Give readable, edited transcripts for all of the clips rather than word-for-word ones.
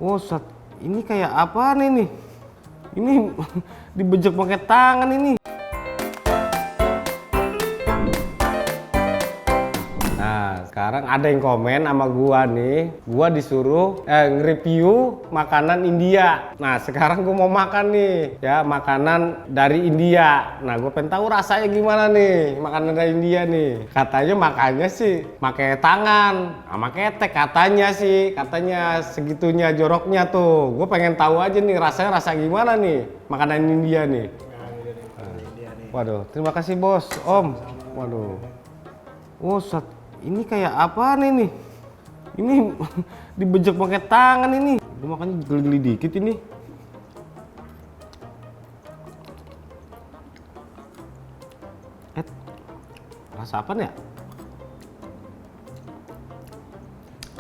Oh, ini kayak apa nih? Ini dibejek pakai tangan ini. Nah, sekarang ada yang komen sama gua nih. Gua disuruh nge-review makanan India. Nah, sekarang gua mau makan nih, ya, makanan dari India. Nah, gua pengen tahu rasanya gimana nih, makanan dari India nih. Katanya makannya sih pakai tangan, sama ketek katanya segitunya joroknya tuh. Gua pengen tahu aja nih rasanya gimana nih makanan India nih. Waduh, terima kasih bos, Om. Waduh. Oh, ini kayak apa nih? Ini dibejek pakai tangan ini. Gue makannya geli-geli dikit ini. Rasa apa nih ya?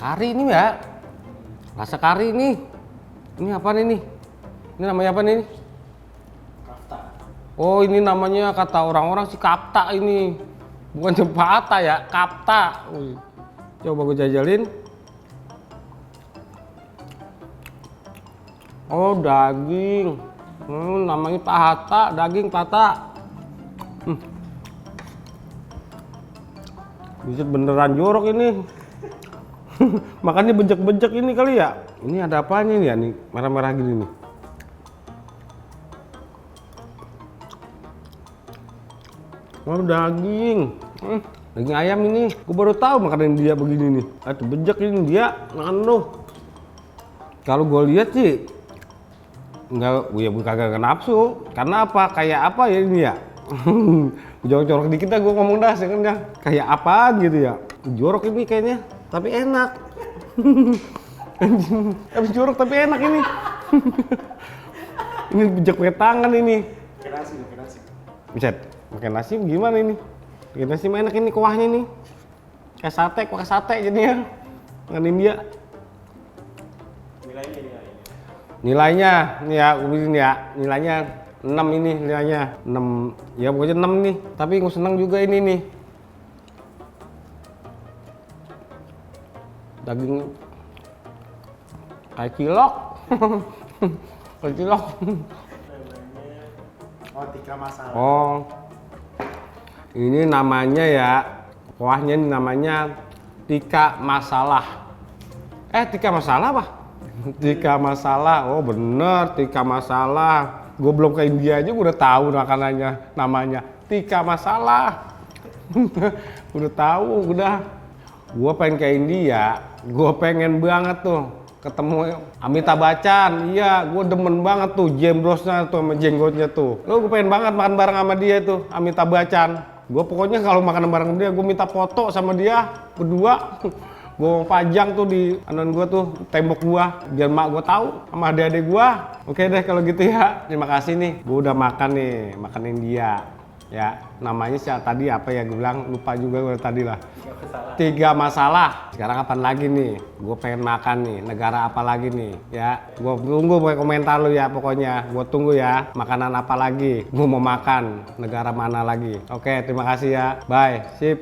Kari ini ya? Rasa kari ini. Ini apa nih? Ini namanya apa nih? Kafta. Oh, ini namanya kata orang-orang sih kapta ini. Bukan cempata ya, kapta. Coba gue jajalin. Oh, daging. Namanya pahata, daging pata. Bisa beneran jorok ini. Makanya bejek-bejek ini kali ya. Ini ada apanya nih ya nih, merah-merah gini nih. Oh, daging. Daging ayam ini. Gue baru tahu makanan dia begini nih. Aduh, bejek ini dia makan lu. Kalau gue lihat sih enggak, gue kagak nafsu. Karena apa? Kayak apa ya ini ya? Jorok-jorok dikit dah gue ngomong dah sebenarnya. Kayak apa gitu ya? Jorok ini kayaknya, tapi enak. Habis jorok tapi enak ini. Ini bejek pakai tangan ini. Pakai nasi. Bisa pakai nasi gimana ini? Pakai nasi enak ini kuahnya nih. Kayak sate, pakai sate jadinya. Makan India. Nilainya nih ya, ini ya. Nilainya 6 ini nilainya. 6. Ya pokoknya 6 nih. Tapi gue seneng juga ini nih. Daging kayak cilok. Kayak cilok. Oh, tikka masala. Oh. Ini namanya ya, kuahnya ini namanya tikka masalah. Tikka masalah apa? Tikka masalah. Oh bener, tikka masalah. Gue belum ke India aja gue udah tahu makanannya, namanya tikka masalah. Udah tahu, udah. Gue pengen ke India, gue pengen banget tuh ketemu Amitabh Bachchan. Iya, gue demen banget tuh jembrosnya tuh sama jenggotnya tuh. Gue pengen banget makan bareng sama dia tuh, Amitabh Bachchan. Gue pokoknya kalau makan bareng dia, gue minta foto sama dia berdua. Gue pajang tuh di anon gue tuh, tembok gue, biar mak gue tahu sama adik-adik gue. Oke deh kalau gitu ya. Terima kasih nih, gue udah makan nih, makan India. Ya, namanya sih tadi apa ya, gue bilang lupa juga gue tadi lah. Tiga masalah. Sekarang kapan lagi nih? Gue pengen makan nih. Negara apa lagi nih? Ya, gue tunggu komentar lu ya pokoknya. Gue tunggu ya. Makanan apa lagi? Gue mau makan. Negara mana lagi? Oke, terima kasih ya. Bye. Sip.